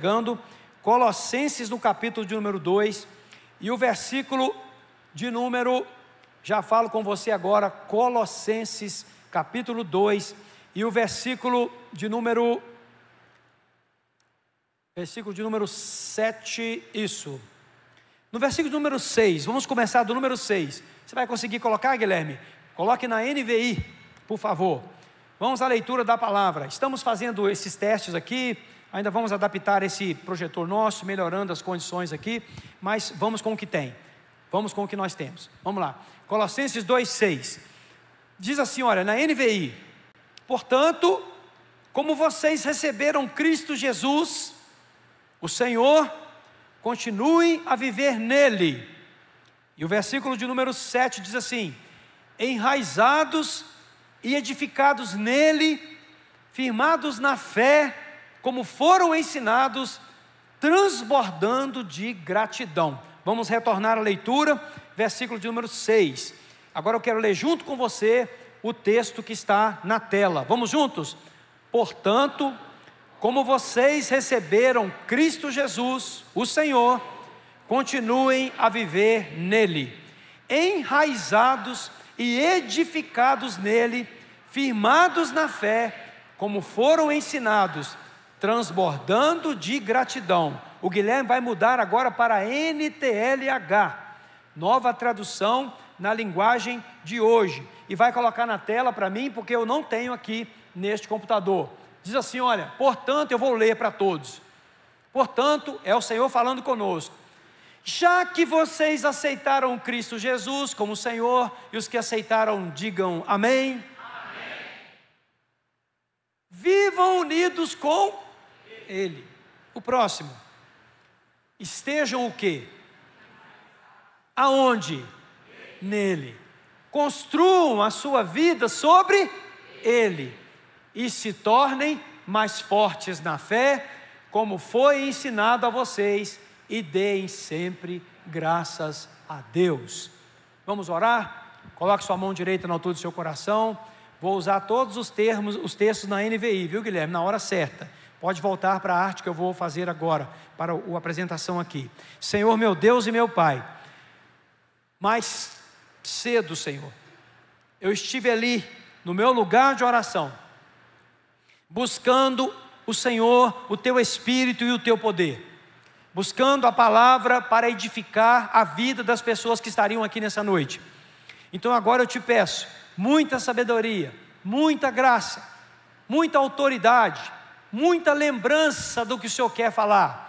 pregando Colossenses no capítulo de número 2, e o versículo de número, já falo com você agora, Colossenses capítulo 2, e o versículo de número 7, isso. No versículo de número 6, vamos começar do número 6. Você vai conseguir colocar, Guilherme? Coloque na NVI, por favor. Vamos à leitura da palavra. Estamos fazendo esses testes aqui, ainda vamos adaptar esse projetor nosso, melhorando as condições aqui, mas vamos com o que tem, vamos com o que nós temos. Vamos lá, Colossenses 2,6, diz assim, olha, na NVI: portanto, como vocês receberam Cristo Jesus, o Senhor, continuem a viver nele. E o versículo de número 7 diz assim: enraizados e edificados nele, firmados na fé, como foram ensinados, transbordando de gratidão. Vamos retornar à leitura, versículo de número 6. Agora eu quero ler junto com você o texto que está na tela. Vamos juntos? Portanto, como vocês receberam Cristo Jesus, o Senhor, continuem a viver nele, enraizados e edificados nele, firmados na fé, como foram ensinados, transbordando de gratidão. O Guilherme vai mudar agora para NTLH, nova tradução na linguagem de hoje, e vai colocar na tela para mim, porque eu não tenho aqui neste computador. Diz assim, olha, portanto, eu vou ler para todos. Portanto, é o Senhor falando conosco. Já que vocês aceitaram Cristo Jesus como Senhor, e os que aceitaram digam amém. Amém. Vivam unidos com Ele. O próximo. Estejam o quê? Aonde? Nele. Construam a sua vida sobre Ele. E se tornem mais fortes na fé, como foi ensinado a vocês, e deem sempre graças a Deus. Vamos orar? Coloque sua mão direita na altura do seu coração. Vou usar todos os textos na NVI, viu, Guilherme? Na hora certa. Pode voltar para a arte que eu vou fazer agora, para a apresentação aqui. Senhor, meu Deus e meu Pai, mais cedo, Senhor, eu estive ali, no meu lugar de oração, buscando o Senhor, o Teu Espírito e o Teu poder, buscando a palavra para edificar a vida das pessoas que estariam aqui nessa noite. Então agora eu te peço, muita sabedoria, muita graça, muita autoridade, muita lembrança do que o Senhor quer falar,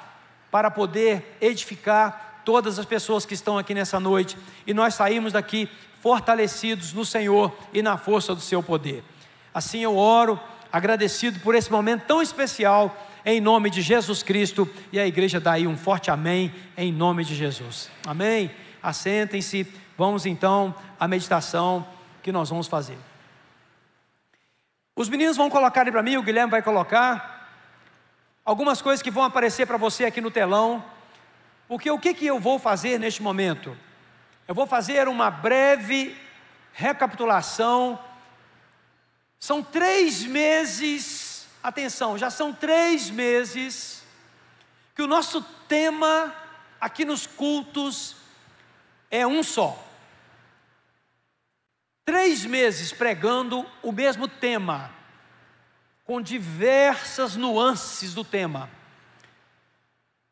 para poder edificar todas as pessoas que estão aqui nessa noite, e nós saímos daqui fortalecidos no Senhor e na força do Seu poder. Assim eu oro, agradecido por esse momento tão especial, em nome de Jesus Cristo, e a igreja dá aí um forte amém, em nome de Jesus, amém? Assentem-se, vamos então à meditação que nós vamos fazer. Os meninos vão colocar aí para mim, o Guilherme vai colocar, algumas coisas que vão aparecer para você aqui no telão, porque o que eu vou fazer neste momento? Eu vou fazer uma breve recapitulação. São 3 meses, atenção, já são 3 meses que o nosso tema aqui nos cultos é um só. 3 meses pregando o mesmo tema, com diversas nuances do tema.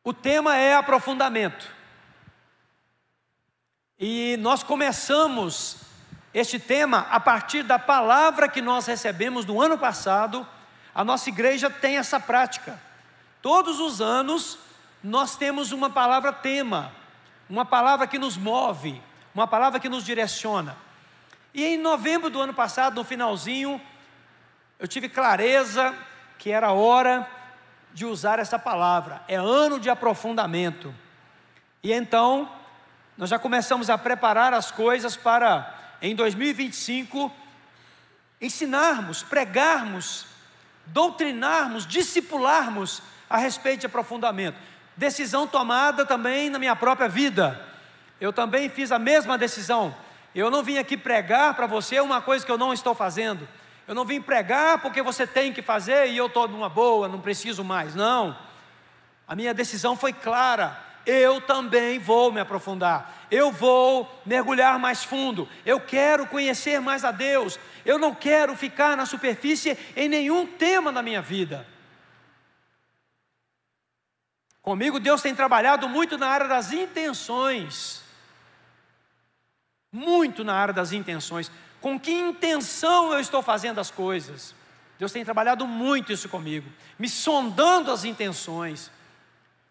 O tema é aprofundamento. E nós começamos este tema a partir da palavra que nós recebemos no ano passado. A nossa igreja tem essa prática. Todos os anos nós temos uma palavra tema, uma palavra que nos move, uma palavra que nos direciona. E em novembro do ano passado, no finalzinho, eu tive clareza que era hora de usar essa palavra. É ano de aprofundamento. E então, nós já começamos a preparar as coisas para, em 2025, ensinarmos, pregarmos, doutrinarmos, discipularmos a respeito de aprofundamento. Decisão tomada também na minha própria vida. Eu também fiz a mesma decisão. Eu não vim aqui pregar para você uma coisa que eu não estou fazendo. Eu não vim pregar porque você tem que fazer e eu estou numa boa, não preciso mais. Não. A minha decisão foi clara: eu também vou me aprofundar, eu vou mergulhar mais fundo, eu quero conhecer mais a Deus, eu não quero ficar na superfície em nenhum tema da minha vida. Comigo Deus tem trabalhado muito na área das intenções, muito na área das intenções. Com que intenção eu estou fazendo as coisas? Deus tem trabalhado muito isso comigo, me sondando as intenções.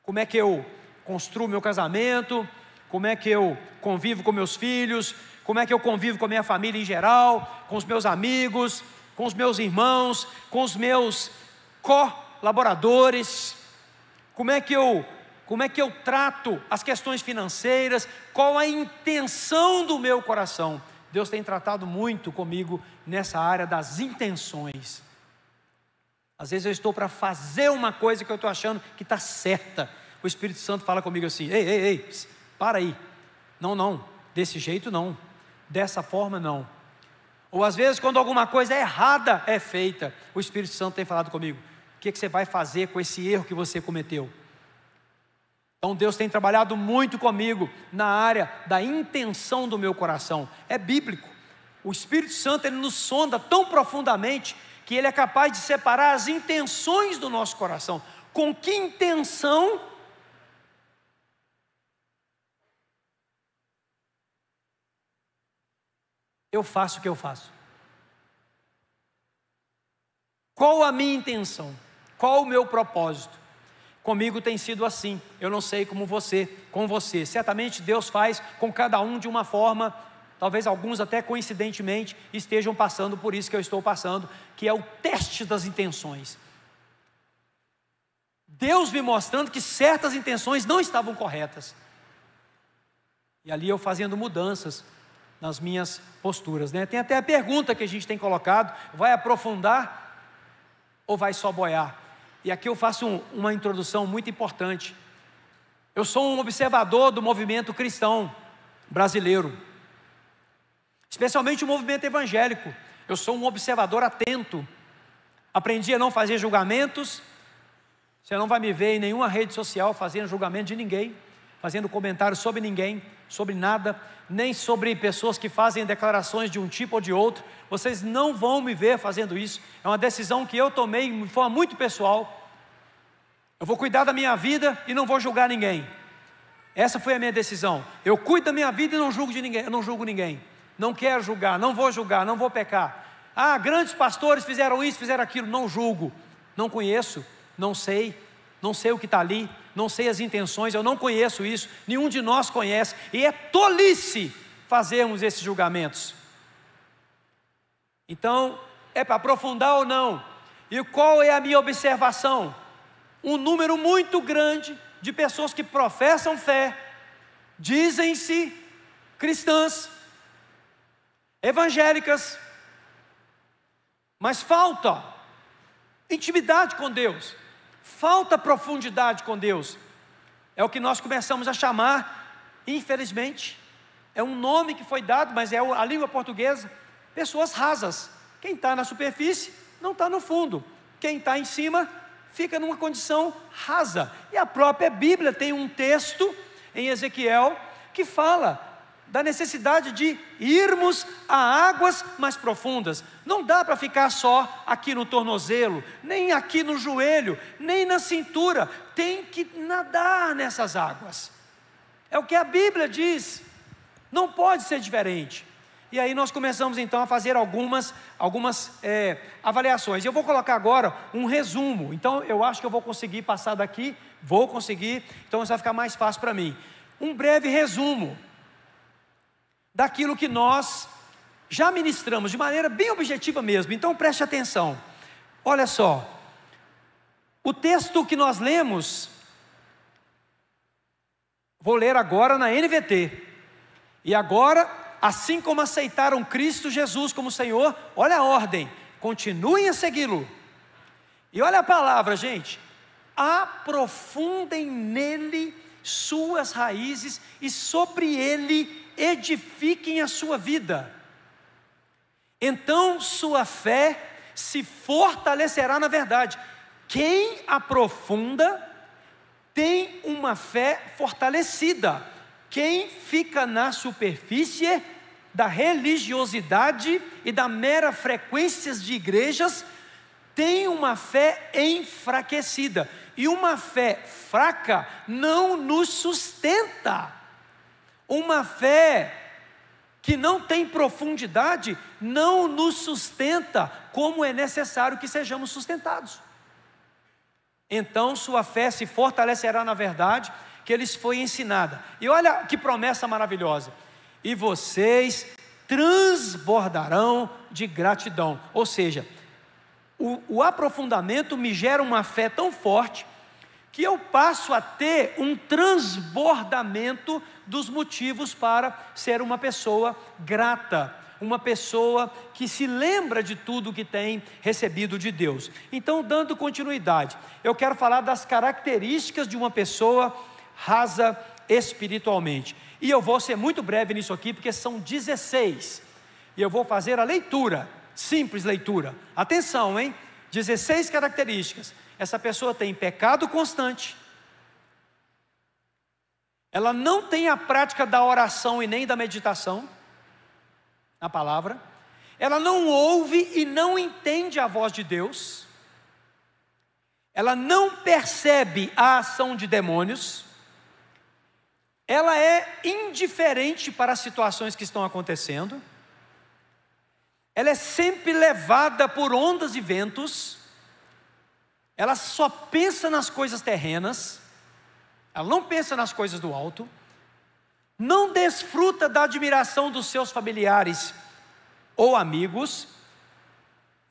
Como é que eu construo meu casamento? Como é que eu convivo com meus filhos? Como é que eu convivo com a minha família em geral? Com os meus amigos? Com os meus irmãos? Com os meus colaboradores? Como é que eu trato as questões financeiras? Qual a intenção do meu coração? Deus tem tratado muito comigo nessa área das intenções. Às vezes eu estou para fazer uma coisa que eu estou achando que está certa. O Espírito Santo fala comigo assim: ei, para aí. Não, desse jeito não, dessa forma não. Ou às vezes quando alguma coisa errada é feita, o Espírito Santo tem falado comigo: o que você vai fazer com esse erro que você cometeu? Então Deus tem trabalhado muito comigo na área da intenção do meu coração. É bíblico. O Espírito Santo, ele nos sonda tão profundamente que ele é capaz de separar as intenções do nosso coração. Com que intenção eu faço o que eu faço? Qual a minha intenção? Qual o meu propósito? Comigo tem sido assim. Eu não sei como com você. Certamente Deus faz com cada um de uma forma. Talvez alguns até coincidentemente estejam passando por isso que eu estou passando, que é o teste das intenções. Deus me mostrando que certas intenções não estavam corretas. E ali eu fazendo mudanças nas minhas posturas, né? Tem até a pergunta que a gente tem colocado: vai aprofundar ou vai só boiar? E aqui eu faço uma introdução muito importante. Eu sou um observador do movimento cristão brasileiro, especialmente o movimento evangélico. Eu sou um observador atento. Aprendi a não fazer julgamentos. Você não vai me ver em nenhuma rede social fazendo julgamento de ninguém, fazendo comentários sobre ninguém, sobre nada, nem sobre pessoas que fazem declarações de um tipo ou de outro. Vocês não vão me ver fazendo isso. É uma decisão que eu tomei de forma muito pessoal. Eu vou cuidar da minha vida e não vou julgar ninguém. Essa foi a minha decisão. Eu cuido da minha vida e não julgo de ninguém. Eu não julgo ninguém. Não quero julgar, não vou pecar. Ah, grandes pastores fizeram isso, fizeram aquilo. Não julgo, não conheço, não sei o que está ali, não sei as intenções, eu não conheço isso, nenhum de nós conhece, e é tolice fazermos esses julgamentos. Então, é para aprofundar ou não? E qual é a minha observação? Um número muito grande de pessoas que professam fé, dizem-se cristãs, evangélicas, mas falta intimidade com Deus, falta profundidade com Deus. É o que nós começamos a chamar, infelizmente, é um nome que foi dado, mas é a língua portuguesa, pessoas rasas. Quem está na superfície não está no fundo, quem está em cima fica numa condição rasa. E a própria Bíblia tem um texto em Ezequiel que fala da necessidade de irmos a águas mais profundas. Não dá para ficar só aqui no tornozelo, nem aqui no joelho, nem na cintura. Tem que nadar nessas águas. É o que a Bíblia diz. Não pode ser diferente. E aí nós começamos então a fazer algumas avaliações. Eu vou colocar agora um resumo. Então eu acho que eu vou conseguir passar daqui. Vou conseguir. Então isso vai ficar mais fácil para mim. Um breve resumo daquilo que nós já ministramos de maneira bem objetiva mesmo. Então preste atenção. Olha só, o texto que nós lemos, vou ler agora na NVT. E agora, assim como aceitaram Cristo Jesus como Senhor, olha a ordem: continuem a segui-lo. E olha a palavra, gente: aprofundem nele suas raízes e sobre ele edifiquem a sua vida. Então sua fé se fortalecerá na verdade. Quem aprofunda uma fé fortalecida. Quem fica na superfície da religiosidade e da mera frequência de igrejas tem uma fé enfraquecida. E uma fé fraca não nos sustenta. Uma fé que não tem profundidade não nos sustenta como é necessário que sejamos sustentados. Então sua fé se fortalecerá na verdade que lhes foi ensinada. E olha que promessa maravilhosa: e vocês transbordarão de gratidão. Ou seja, o aprofundamento me gera uma fé tão forte que eu passo a ter um transbordamento dos motivos para ser uma pessoa grata, uma pessoa que se lembra de tudo que tem recebido de Deus. Então, dando continuidade, eu quero falar das características de uma pessoa rasa espiritualmente. E eu vou ser muito breve nisso aqui, porque são 16. E eu vou fazer a leitura, simples leitura. Atenção, hein? 16 características. Essa pessoa tem pecado constante. Ela não tem a prática da oração e nem da meditação na palavra. Ela não ouve e não entende a voz de Deus. Ela não percebe a ação de demônios. Ela é indiferente para as situações que estão acontecendo. Ela é sempre levada por ondas e ventos. Ela só pensa nas coisas terrenas. Ela não pensa nas coisas do alto. Não desfruta da admiração dos seus familiares ou amigos.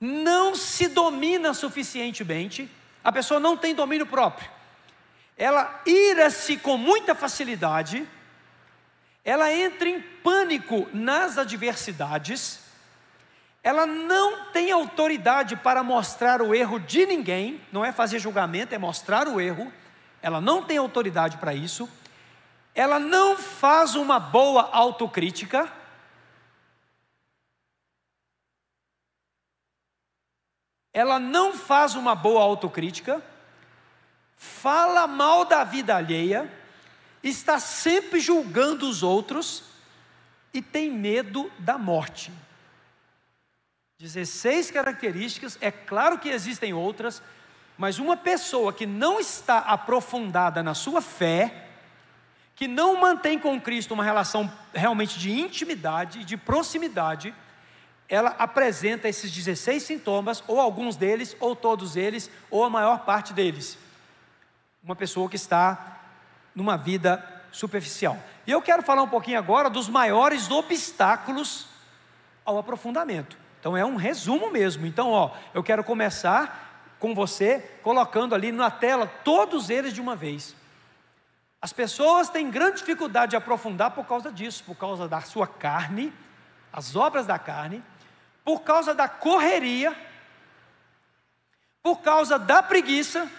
Não se domina suficientemente. A pessoa não tem domínio próprio. Ela ira-se com muita facilidade. Ela entra em pânico nas adversidades. Ela não tem autoridade para mostrar o erro de ninguém. Não é fazer julgamento, é mostrar o erro. Ela não tem autoridade para isso. Ela não faz uma boa autocrítica. Ela não faz uma boa autocrítica. Fala mal da vida alheia. Está sempre julgando os outros. E tem medo da morte. 16 características, é claro que existem outras, mas uma pessoa que não está aprofundada na sua fé, que não mantém com Cristo uma relação realmente de intimidade, de proximidade, ela apresenta esses 16 sintomas, ou alguns deles, ou todos eles, ou a maior parte deles. Uma pessoa que está numa vida superficial. E eu quero falar um pouquinho agora dos maiores obstáculos ao aprofundamento. Então é um resumo mesmo. Então, eu quero começar com você, colocando ali na tela todos eles de uma vez. As pessoas têm grande dificuldade de aprofundar por causa disso, por causa da sua carne, as obras da carne, por causa da correria, por causa da preguiça,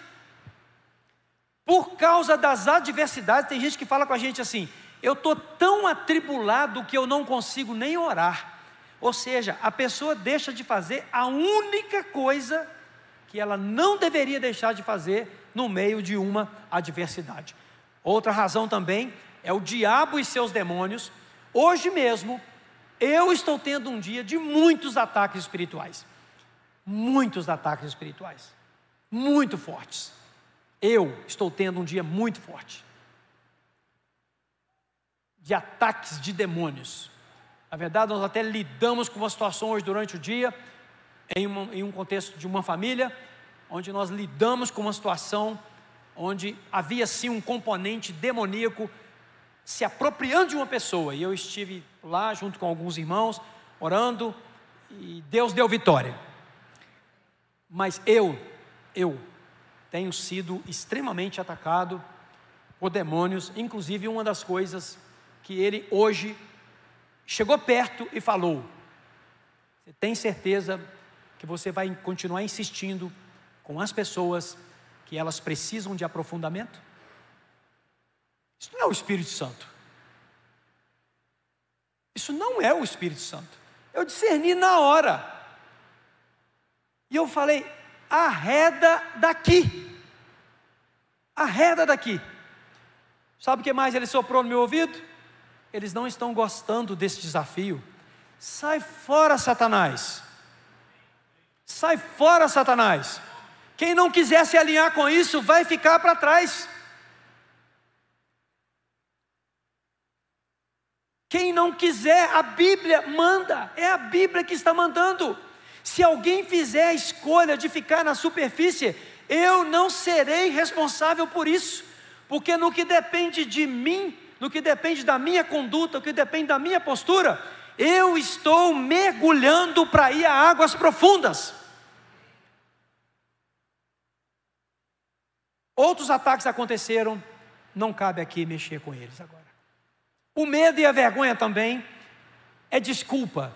por causa das adversidades. Tem gente que fala com a gente assim: eu estou tão atribulado que eu não consigo nem orar. Ou seja, a pessoa deixa de fazer a única coisa que ela não deveria deixar de fazer no meio de uma adversidade. Outra razão também é o diabo e seus demônios. Hoje mesmo, eu estou tendo um dia de muitos ataques espirituais. Muitos ataques espirituais. Muito fortes. Eu estou tendo um dia muito forte. De ataques de demônios. Na verdade, nós até lidamos com uma situação hoje durante o dia, em um contexto de uma família, onde nós lidamos com uma situação onde havia sim um componente demoníaco se apropriando de uma pessoa. E eu estive lá junto com alguns irmãos, orando, e Deus deu vitória. Mas eu tenho sido extremamente atacado por demônios. Inclusive, uma das coisas que ele hoje chegou perto e falou: você tem certeza que você vai continuar insistindo com as pessoas que elas precisam de aprofundamento? Isso não é o Espírito Santo. Isso não é o Espírito Santo. Eu discerni na hora. E eu falei: arreda daqui. Arreda daqui. Sabe o que mais ele soprou no meu ouvido? Eles não estão gostando desse desafio. Sai fora, Satanás. Sai fora, Satanás. Quem não quiser se alinhar com isso, vai ficar para trás. Quem não quiser, a Bíblia manda, é a Bíblia que está mandando. Se alguém fizer a escolha de ficar na superfície, eu não serei responsável por isso, porque no que depende de mim, no que depende da minha conduta, no que depende da minha postura, eu estou mergulhando para ir a águas profundas. Outros ataques aconteceram, não cabe aqui mexer com eles agora. O medo e a vergonha também é desculpa.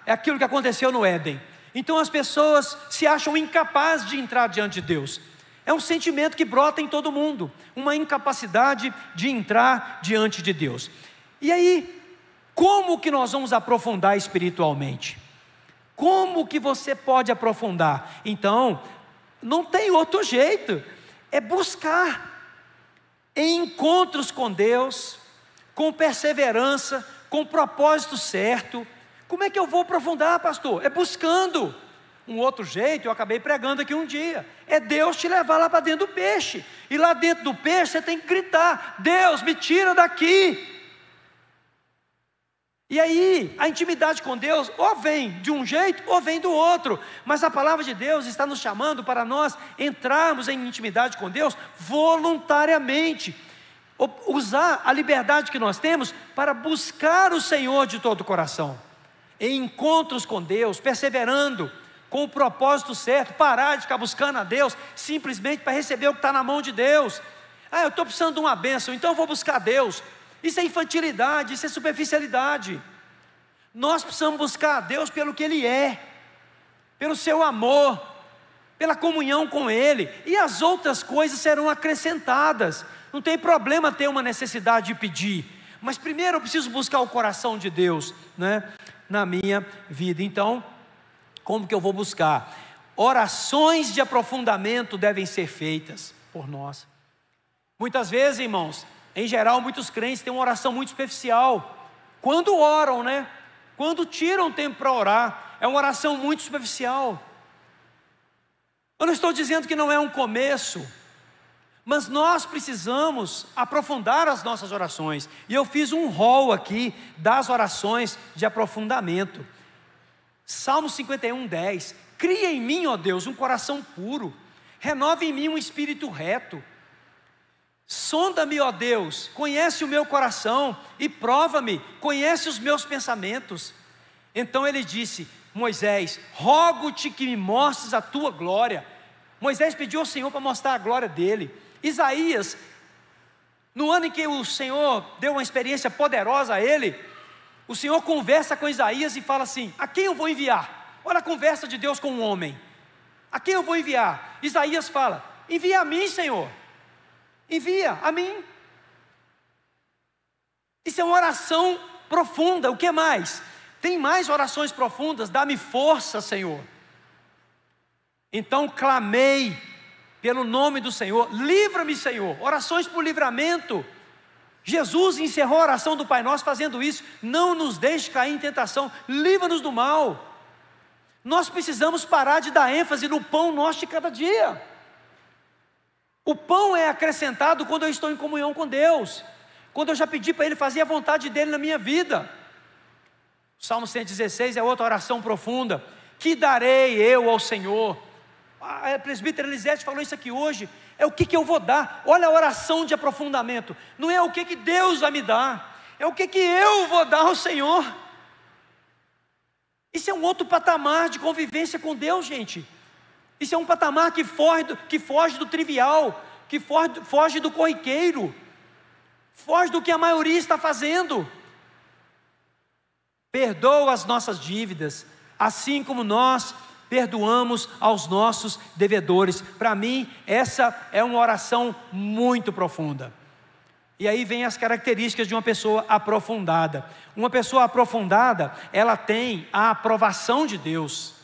É aquilo que aconteceu no Éden. Então as pessoas se acham incapazes de entrar diante de Deus. É um sentimento que brota em todo mundo, uma incapacidade de entrar diante de Deus. E aí, como que nós vamos aprofundar espiritualmente? Como que você pode aprofundar? Então, não tem outro jeito, é buscar em encontros com Deus, com perseverança, com propósito certo. Como é que eu vou aprofundar, pastor? É buscando. Um outro jeito, eu acabei pregando aqui um dia, é Deus te levar lá para dentro do peixe, e lá dentro do peixe você tem que gritar: Deus, me tira daqui. E aí, a intimidade com Deus, ou vem de um jeito, ou vem do outro, mas a palavra de Deus está nos chamando para nós entrarmos em intimidade com Deus voluntariamente, usar a liberdade que nós temos para buscar o Senhor de todo o coração, em encontros com Deus, perseverando, com o propósito certo, parar de ficar buscando a Deus, simplesmente para receber o que está na mão de Deus. Eu estou precisando de uma bênção, então eu vou buscar Deus. Isso é infantilidade, isso é superficialidade. Nós precisamos buscar a Deus pelo que Ele é, pelo seu amor, pela comunhão com Ele, e as outras coisas serão acrescentadas. Não tem problema ter uma necessidade de pedir, mas primeiro eu preciso buscar o coração de Deus, né, na minha vida. Então, como que eu vou buscar? Orações de aprofundamento devem ser feitas por nós. Muitas vezes, irmãos, em geral, muitos crentes têm uma oração muito superficial. Quando oram, né? Quando tiram tempo para orar, é uma oração muito superficial. Eu não estou dizendo que não é um começo, mas nós precisamos aprofundar as nossas orações. E eu fiz um rol aqui das orações de aprofundamento. Salmo 51:10. Cria em mim, ó Deus, um coração puro, renova em mim um espírito reto. Sonda-me, ó Deus, conhece o meu coração e prova-me, conhece os meus pensamentos. Então ele disse: Moisés, rogo-te que me mostres a tua glória. Moisés pediu ao Senhor para mostrar a glória dele. Isaías, no ano em que o Senhor deu uma experiência poderosa a ele, o Senhor conversa com Isaías e fala assim: a quem eu vou enviar? Olha a conversa de Deus com um homem. A quem eu vou enviar? Isaías fala: envia a mim, Senhor. Envia a mim. Isso é uma oração profunda. O que mais? Tem mais orações profundas. Dá-me força, Senhor. Então clamei pelo nome do Senhor. Livra-me, Senhor. Orações por livramento. Jesus encerrou a oração do Pai Nosso fazendo isso. Não nos deixe cair em tentação, livra-nos do mal. Nós precisamos parar de dar ênfase no pão nosso de cada dia. O pão é acrescentado quando eu estou em comunhão com Deus, quando eu já pedi para Ele fazer a vontade dEle na minha vida. O Salmo 116 é outra oração profunda. Que darei eu ao Senhor? A presbítera Elisete falou isso aqui hoje. É o que eu vou dar. Olha a oração de aprofundamento. Não é o que Deus vai me dar, é o que eu vou dar ao Senhor. Isso é um outro patamar de convivência com Deus, gente. Isso é um patamar que foge do trivial, que foge do corriqueiro, foge do que a maioria está fazendo. Perdoa as nossas dívidas, assim como nós perdoamos aos nossos devedores. Para mim, essa é uma oração muito profunda. E aí vem as características de uma pessoa aprofundada. Uma pessoa aprofundada, ela tem a aprovação de Deus.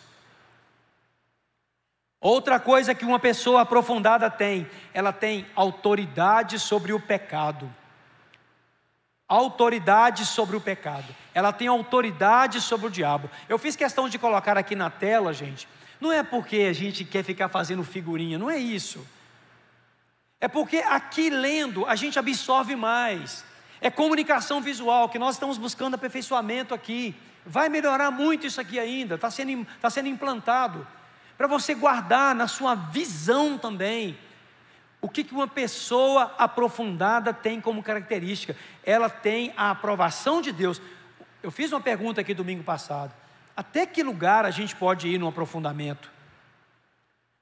Outra coisa que uma pessoa aprofundada tem, ela tem autoridade sobre o pecado. Autoridade sobre o pecado. Ela tem autoridade sobre o diabo. Eu fiz questão de colocar aqui na tela, gente. Não é porque a gente quer ficar fazendo figurinha, não é isso. É porque aqui lendo a gente absorve mais. É comunicação visual, que nós estamos buscando aperfeiçoamento aqui. Vai melhorar muito isso aqui ainda, está sendo implantado. Para você guardar na sua visão também. O que uma pessoa aprofundada tem como característica? Ela tem a aprovação de Deus. Eu fiz uma pergunta aqui domingo passado. Até que lugar a gente pode ir no aprofundamento?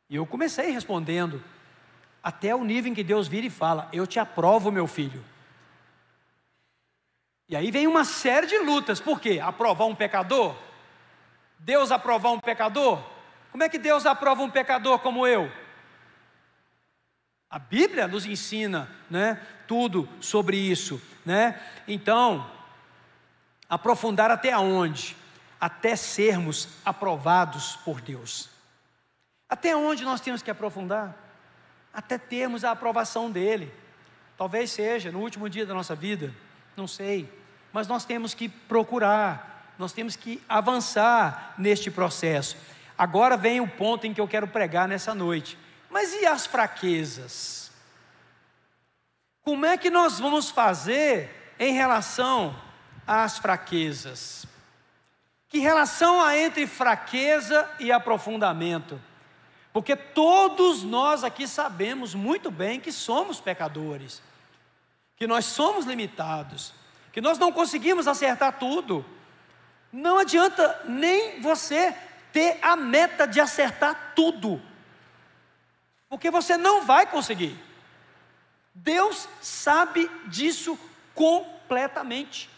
E eu comecei respondendo. Até o nível em que Deus vira e fala: eu te aprovo, meu filho. E aí vem uma série de lutas. Por quê? Aprovar um pecador? Deus aprovar um pecador? Como é que Deus aprova um pecador como eu? A Bíblia nos ensina, né, tudo sobre isso, né? Então, aprofundar até onde? Até sermos aprovados por Deus. Até onde nós temos que aprofundar? Até termos a aprovação dEle. Talvez seja no último dia da nossa vida, não sei, mas nós temos que procurar, nós temos que avançar neste processo. Agora vem o ponto em que eu quero pregar nessa noite. Mas e as fraquezas? Como é que nós vamos fazer em relação às fraquezas? Que relação há entre fraqueza e aprofundamento? Porque todos nós aqui sabemos muito bem que somos pecadores, que nós somos limitados, que nós não conseguimos acertar tudo. Não adianta nem você ter a meta de acertar tudo, porque você não vai conseguir. Deus sabe disso completamente.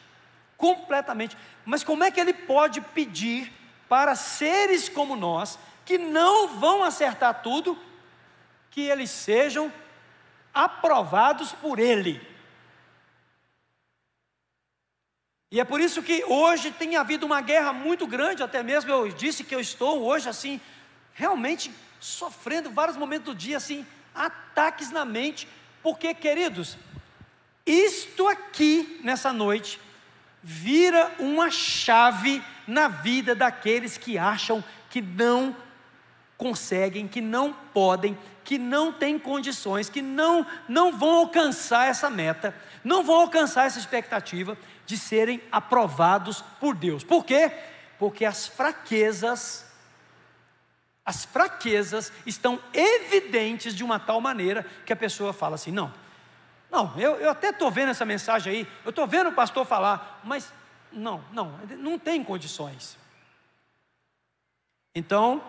Completamente. Mas como é que Ele pode pedir para seres como nós, que não vão acertar tudo, que eles sejam aprovados por Ele? E é por isso que hoje tem havido uma guerra muito grande. Até mesmo eu disse que eu estou hoje assim, realmente sofrendo vários momentos do dia assim, ataques na mente. Porque, queridos, isto aqui nessa noite vira uma chave na vida daqueles que acham que não conseguem, que não podem, que não têm condições, que não vão alcançar essa meta, não vão alcançar essa expectativa de serem aprovados por Deus. Por quê? Porque as fraquezas estão evidentes de uma tal maneira que a pessoa fala assim: não, eu até estou vendo essa mensagem aí, eu estou vendo o pastor falar, mas não tem condições. Então,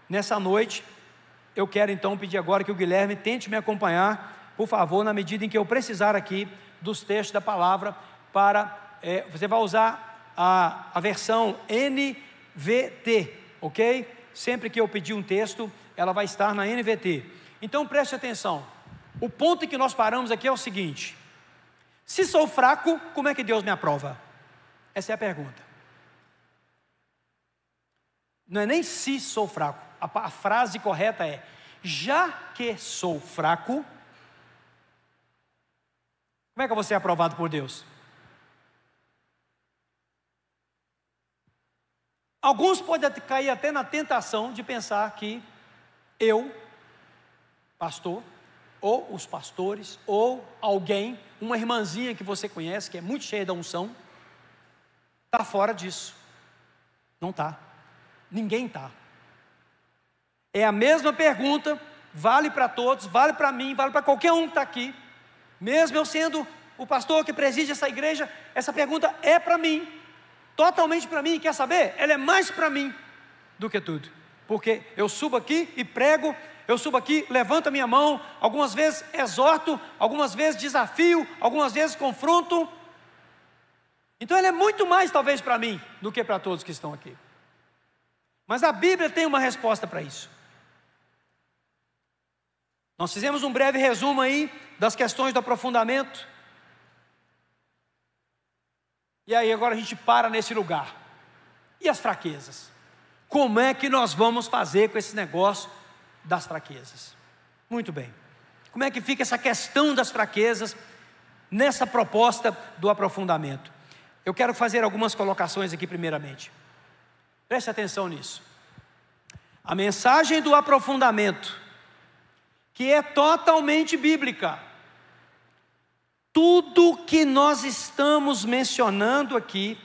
nessa noite, eu quero então pedir agora que o Guilherme tente me acompanhar, por favor, na medida em que eu precisar aqui dos textos da palavra, você vai usar a versão NVT, ok? Sempre que eu pedir um texto, ela vai estar na NVT. Então preste atenção. O ponto em que nós paramos aqui é o seguinte: se sou fraco, como é que Deus me aprova? Essa é a pergunta. Não é nem se sou fraco. A frase correta é: já que sou fraco, como é que eu vou ser aprovado por Deus? Alguns podem cair até na tentação de pensar que eu, pastor, ou os pastores, ou alguém, uma irmãzinha que você conhece, que é muito cheia da unção, está fora disso. Não está. Ninguém está. É a mesma pergunta, vale para todos, vale para mim, vale para qualquer um que está aqui. Mesmo eu sendo o pastor que preside essa igreja, essa pergunta é para mim. Totalmente para mim. Quer saber? Ela é mais para mim do que tudo, porque eu subo aqui e prego, eu subo aqui, levanto a minha mão, algumas vezes exorto, algumas vezes desafio, algumas vezes confronto. Então ela é muito mais talvez para mim do que para todos que estão aqui. Mas a Bíblia tem uma resposta para isso. Nós fizemos um breve resumo aí das questões do aprofundamento. E aí agora a gente para nesse lugar. E as fraquezas? Como é que nós vamos fazer com esse negócio das fraquezas. Muito bem. Como é que fica essa questão das fraquezas nessa proposta do aprofundamento? Eu quero fazer algumas colocações aqui primeiramente. Preste atenção nisso. A mensagem do aprofundamento, que é totalmente bíblica, tudo que nós estamos mencionando aqui,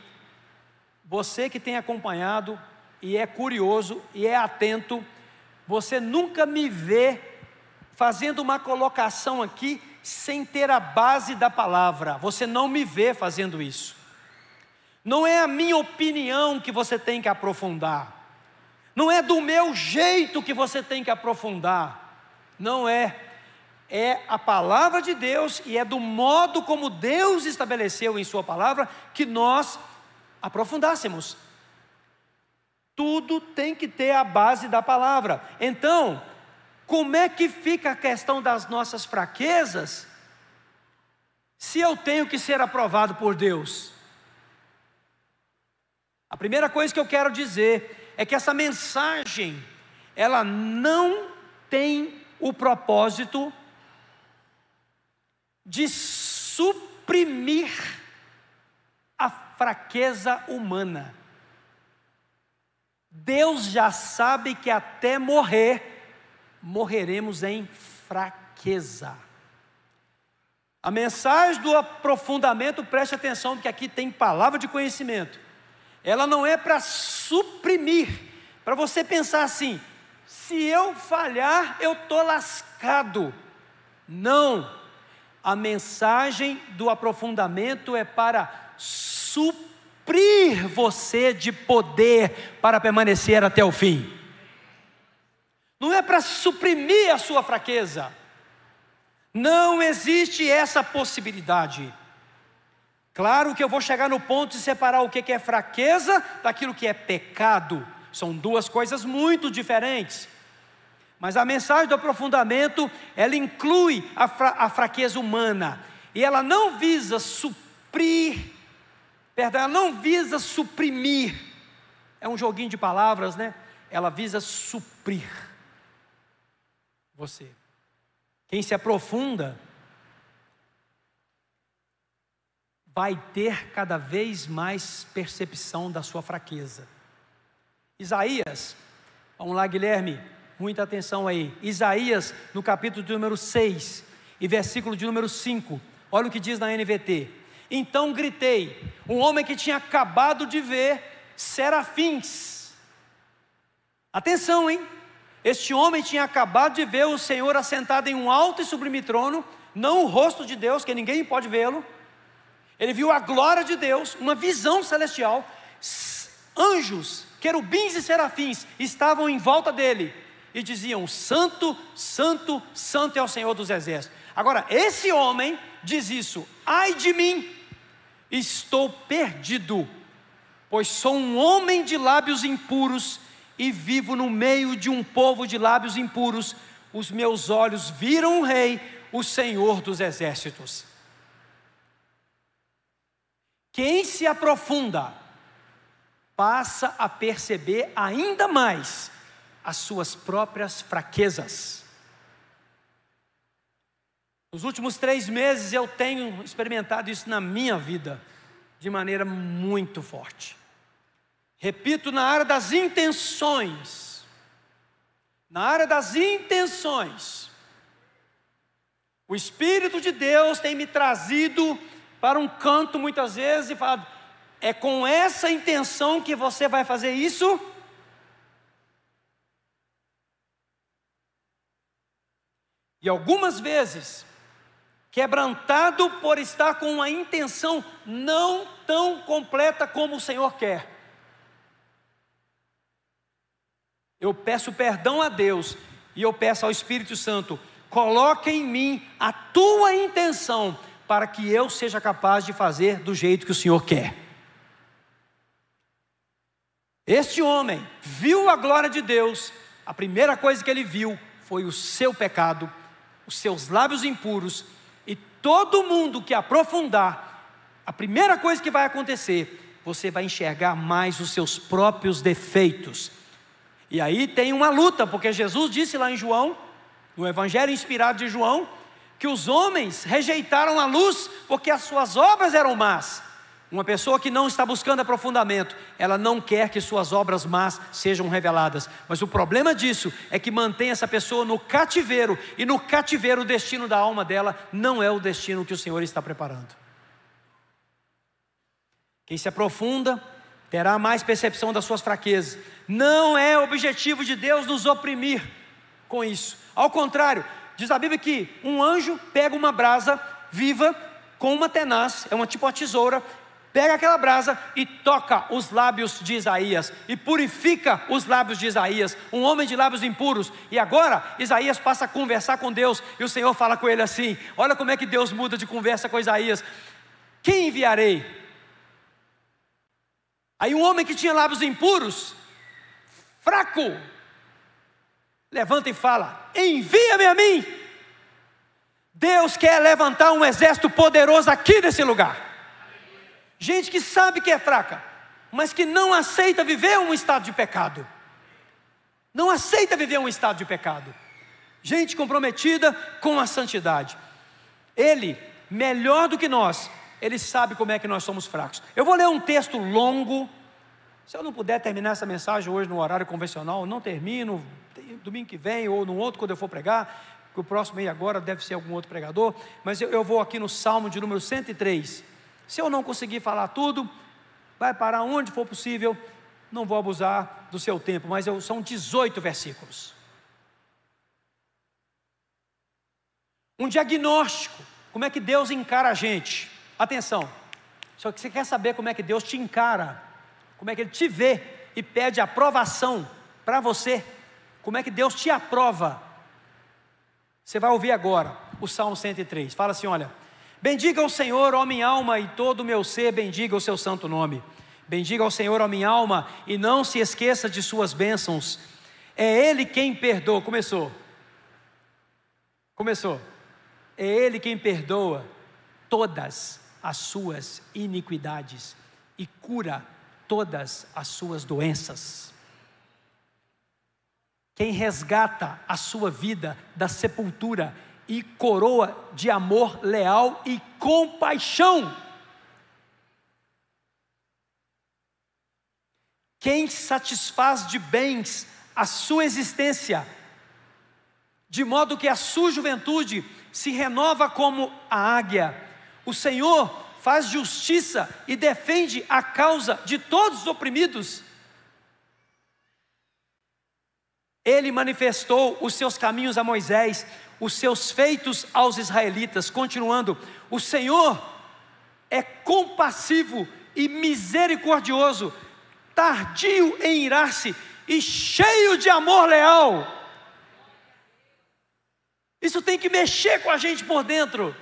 você que tem acompanhado e é curioso e é atento, você nunca me vê fazendo uma colocação aqui sem ter a base da palavra. Você não me vê fazendo isso. Não é a minha opinião que você tem que aprofundar. Não é do meu jeito que você tem que aprofundar. Não é. É a palavra de Deus e é do modo como Deus estabeleceu em sua palavra que nós aprofundássemos. Tudo tem que ter a base da palavra. Então, como é que fica a questão das nossas fraquezas, se eu tenho que ser aprovado por Deus? A primeira coisa que eu quero dizer é que essa mensagem, ela não tem o propósito de suprimir a fraqueza humana. Deus já sabe que até morreremos em fraqueza. A mensagem do aprofundamento, preste atenção, porque aqui tem palavra de conhecimento. Ela não é para suprimir, para você pensar assim: se eu falhar, eu estou lascado. Não. A mensagem do aprofundamento é para suprir você de poder para permanecer até o fim. Não é para suprimir a sua fraqueza. Não existe essa possibilidade. Claro que eu vou chegar no ponto de separar o que é fraqueza daquilo que é pecado. São duas coisas muito diferentes. Mas a mensagem do aprofundamento, ela inclui a fraqueza humana. E ela não visa ela não visa suprimir. É um joguinho de palavras, né? Ela visa suprir você. Quem se aprofunda vai ter cada vez mais percepção da sua fraqueza. Isaías, vamos lá, Guilherme, muita atenção aí. Isaías, no capítulo de número 6 e versículo de número 5, olha o que diz na NVT. Então gritei, um homem que tinha acabado de ver serafins. Atenção, hein? Este homem tinha acabado de ver o Senhor assentado em um alto e sublime trono, não o rosto de Deus, que ninguém pode vê-lo. Ele viu a glória de Deus, uma visão celestial. Anjos, querubins e serafins estavam em volta dele e diziam: Santo, Santo, Santo é o Senhor dos exércitos. Agora, esse homem diz isso: ai de mim, estou perdido, pois sou um homem de lábios impuros e vivo no meio de um povo de lábios impuros. Os meus olhos viram o Rei, o Senhor dos exércitos. Quem se aprofunda passa a perceber ainda mais as suas próprias fraquezas. Nos últimos 3 meses eu tenho experimentado isso na minha vida de maneira muito forte. Repito, na área das intenções. Na área das intenções, o Espírito de Deus tem me trazido para um canto muitas vezes e falado: é com essa intenção que você vai fazer isso? E algumas vezes, quebrantado por estar com uma intenção não tão completa como o Senhor quer, eu peço perdão a Deus e eu peço ao Espírito Santo: coloque em mim a tua intenção, para que eu seja capaz de fazer do jeito que o Senhor quer. Este homem viu a glória de Deus. A primeira coisa que ele viu foi o seu pecado, os seus lábios impuros. E todo mundo que aprofundar, a primeira coisa que vai acontecer, você vai enxergar mais os seus próprios defeitos. E aí tem uma luta, porque Jesus disse lá em João, no Evangelho inspirado de João, que os homens rejeitaram a luz porque as suas obras eram más. Uma pessoa que não está buscando aprofundamento, ela não quer que suas obras más sejam reveladas. Mas o problema disso é que mantém essa pessoa no cativeiro, e no cativeiro o destino da alma dela não é o destino que o Senhor está preparando. Quem se aprofunda terá mais percepção das suas fraquezas. Não é objetivo de Deus nos oprimir com isso. Ao contrário, diz a Bíblia que um anjo pega uma brasa viva com uma tenaz, é uma tipo uma tesoura, pega aquela brasa e toca os lábios de Isaías, e purifica os lábios de Isaías, um homem de lábios impuros. E agora Isaías passa a conversar com Deus, e o Senhor fala com ele assim: olha como é que Deus muda de conversa com Isaías. Quem enviarei? Aí um homem que tinha lábios impuros, fraco, levanta e fala: envia-me a mim. Deus quer levantar um exército poderoso aqui nesse lugar. Gente que sabe que é fraca, mas que não aceita viver um estado de pecado. Não aceita viver um estado de pecado. Gente comprometida com a santidade. Ele, melhor do que nós, ele sabe como é que nós somos fracos. Eu vou ler um texto longo. Se eu não puder terminar essa mensagem hoje no horário convencional, eu não termino. Domingo que vem ou no outro, quando eu for pregar, que o próximo aí agora deve ser algum outro pregador. Mas eu vou aqui no Salmo de número 103. Se eu não conseguir falar tudo, vai parar onde for possível. Não vou abusar do seu tempo, mas são 18 versículos. Um diagnóstico. Como é que Deus encara a gente? Atenção, só que você quer saber como é que Deus te encara, como é que Ele te vê e pede aprovação para você, como é que Deus te aprova. Você vai ouvir agora o Salmo 103, fala assim: olha, bendiga ao Senhor, ó minha alma, e todo o meu ser bendiga o seu santo nome. Bendiga ao Senhor, ó minha alma, e não se esqueça de suas bênçãos. É Ele quem perdoa. Começou. É Ele quem perdoa todas as suas iniquidades e cura todas as suas doenças. Quem resgata a sua vida da sepultura e coroa de amor leal e compaixão. Quem satisfaz de bens a sua existência, de modo que a sua juventude se renova como a águia. O Senhor faz justiça e defende a causa de todos os oprimidos. Ele manifestou os seus caminhos a Moisés, os seus feitos aos israelitas. Continuando, o Senhor é compassivo e misericordioso, tardio em irar-se e cheio de amor leal. Isso tem que mexer com a gente por dentro.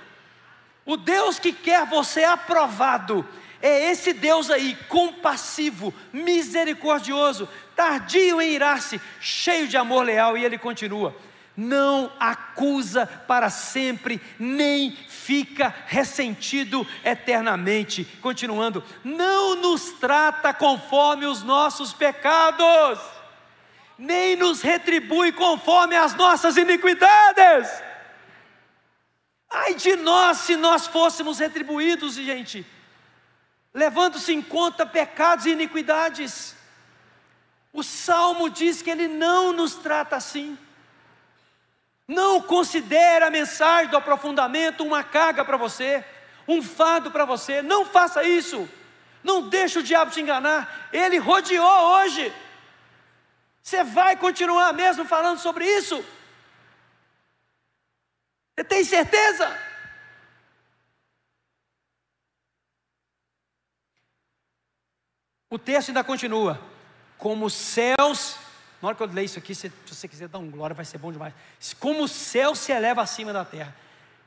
O Deus que quer você aprovado é esse Deus aí, compassivo, misericordioso, tardio em irar-se, cheio de amor leal. E ele continua: não acusa para sempre, nem fica ressentido eternamente. Continuando, não nos trata conforme os nossos pecados, nem nos retribui conforme as nossas iniquidades. Ai de nós se nós fôssemos retribuídos, gente, levando-se em conta pecados e iniquidades. O Salmo diz que Ele não nos trata assim. Não considere a mensagem do aprofundamento uma carga para você, um fardo para você. Não faça isso. Não deixe o diabo te enganar. Ele rodeou hoje. Você vai continuar mesmo falando sobre isso? Você tem certeza? O texto ainda continua: como os céus, na hora que eu ler isso aqui, se você quiser dar um glória, vai ser bom demais. Como o céu se eleva acima da terra,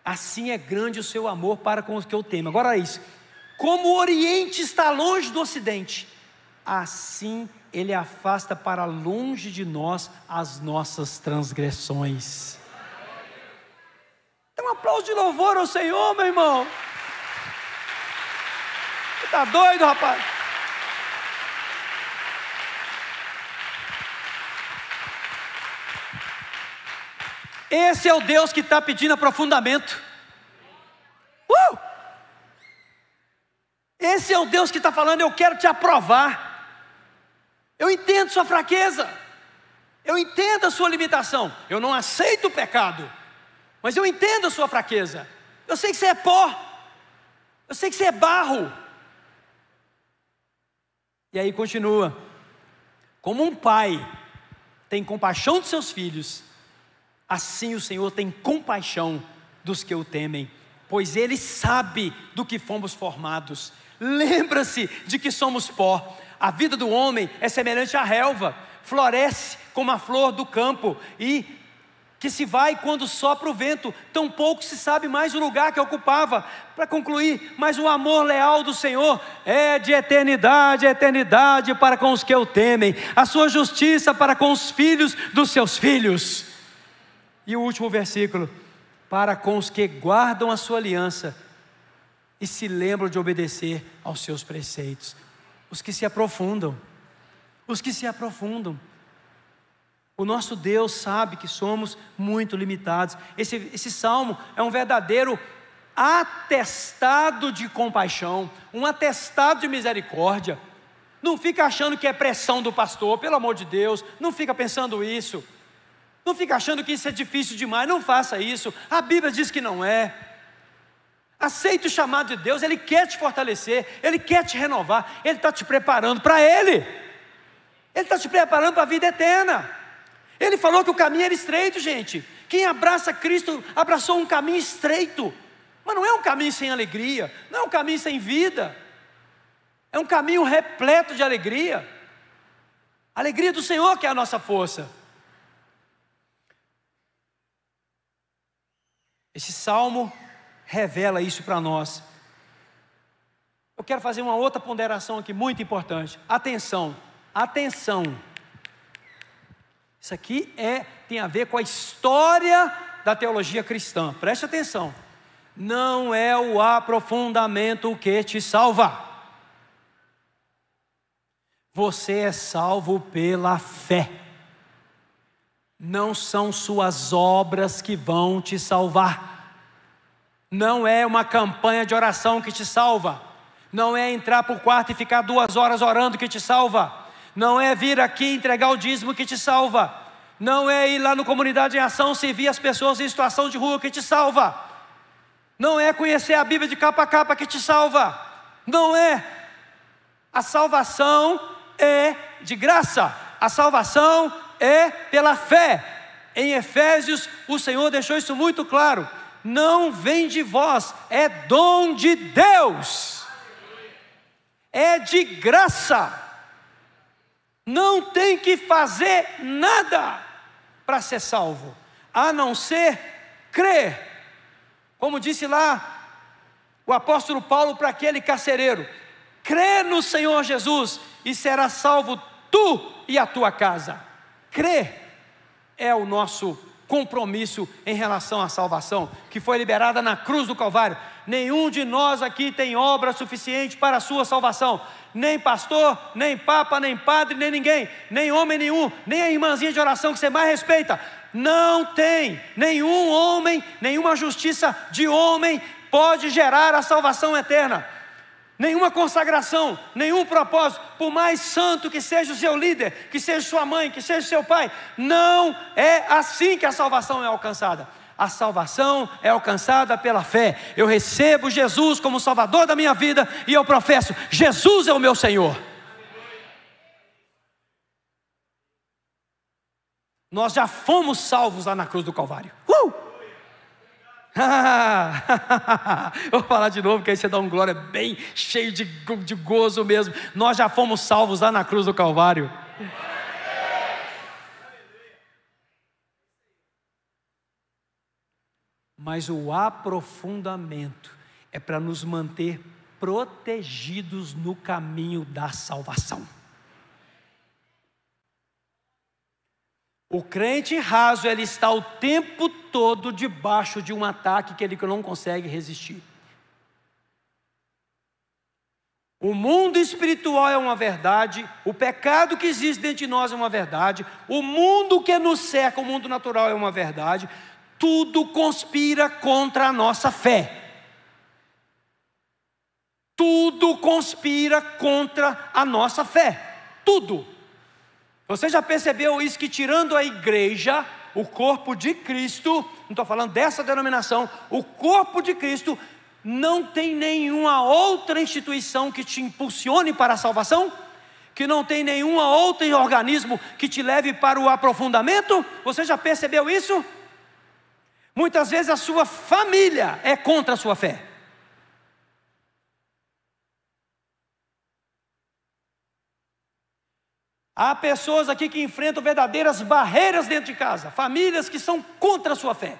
assim é grande o seu amor para com os que eu temo. Agora é isso: como o Oriente está longe do Ocidente, assim Ele afasta para longe de nós as nossas transgressões. Dá um aplauso de louvor ao Senhor, meu irmão. Você está doido, rapaz? Esse é o Deus que está pedindo aprofundamento. Esse é o Deus que está falando: eu quero te aprovar. Eu entendo sua fraqueza, eu entendo a sua limitação. Eu não aceito o pecado, mas eu entendo a sua fraqueza. Eu sei que você é pó, eu sei que você é barro. E aí continua: como um pai tem compaixão de seus filhos, assim o Senhor tem compaixão dos que o temem, pois Ele sabe do que fomos formados. Lembra-se de que somos pó. A vida do homem é semelhante à relva, floresce como a flor do campo, e que se vai quando sopra o vento. Tão pouco se sabe mais o lugar que ocupava. Para concluir, mas o amor leal do Senhor é de eternidade a eternidade para com os que o temem, a sua justiça para com os filhos dos seus filhos. E o último versículo: para com os que guardam a sua aliança e se lembram de obedecer aos seus preceitos. Os que se aprofundam, os que se aprofundam. O nosso Deus sabe que somos muito limitados. Esse salmo é um verdadeiro atestado de compaixão, um atestado de misericórdia. Não fica achando que é pressão do pastor, pelo amor de Deus, não fica pensando isso. Não fica achando que isso é difícil demais, não faça isso. A Bíblia diz que não é. Aceite o chamado de Deus, Ele quer te fortalecer, Ele quer te renovar, Ele está te preparando para Ele. Ele está te preparando para a vida eterna. Ele falou que o caminho era estreito, gente. Quem abraça Cristo, abraçou um caminho estreito. Mas não é um caminho sem alegria, não é um caminho sem vida. É um caminho repleto de alegria. A alegria do Senhor que é a nossa força. Esse salmo revela isso para nós. Eu quero fazer uma outra ponderação aqui muito importante. Atenção, atenção. Isso aqui tem a ver com a história da teologia cristã. Preste atenção. Não é o aprofundamento que te salva. Você é salvo pela fé. Não são suas obras que vão te salvar. Não é uma campanha de oração que te salva. Não é entrar para o quarto e ficar 2 horas orando que te salva. Não é vir aqui entregar o dízimo que te salva. Não é ir lá no Comunidade em Ação servir as pessoas em situação de rua que te salva. Não é conhecer a Bíblia de capa a capa que te salva. Não é. A salvação é de graça. A salvação é pela fé. Em Efésios o Senhor deixou isso muito claro. Não vem de vós, é dom de Deus. É de graça. Não tem que fazer nada para ser salvo, a não ser crer. Como disse lá o apóstolo Paulo para aquele carcereiro: crê no Senhor Jesus e será salvo tu e a tua casa. Crer é o nosso compromisso em relação à salvação, que foi liberada na cruz do Calvário. Nenhum de nós aqui tem obra suficiente para a sua salvação. Nem pastor, nem papa, nem padre, nem ninguém, nem homem nenhum, nem a irmãzinha de oração que você mais respeita. Não tem. Nenhum homem, nenhuma justiça de homem pode gerar a salvação eterna. Nenhuma consagração, nenhum propósito, por mais santo que seja o seu líder, que seja sua mãe, que seja seu pai, não é assim que a salvação é alcançada. A salvação é alcançada pela fé. Eu recebo Jesus como Salvador da minha vida e eu professo: Jesus é o meu Senhor. Nós já fomos salvos lá na cruz do Calvário. Vou falar de novo, que aí você dá um glória bem cheio de gozo mesmo. Nós já fomos salvos lá na cruz do Calvário. Mas o aprofundamento é para nos manter protegidos no caminho da salvação. O crente raso, ele está o tempo todo debaixo de um ataque que ele não consegue resistir. O mundo espiritual é uma verdade, o pecado que existe dentro de nós é uma verdade, o mundo que nos cerca, o mundo natural é uma verdade. tudo conspira contra a nossa fé. Tudo conspira contra a nossa fé. Tudo. Você já percebeu isso, que tirando a igreja, o corpo de Cristo, não estou falando dessa denominação, o corpo de Cristo, não tem nenhuma outra instituição que te impulsione para a salvação, que não tem nenhum outro organismo que te leve para o aprofundamento. Você já percebeu isso? Muitas vezes a sua família é contra a sua fé. Há pessoas aqui que enfrentam verdadeiras barreiras dentro de casa, famílias que são contra a sua fé.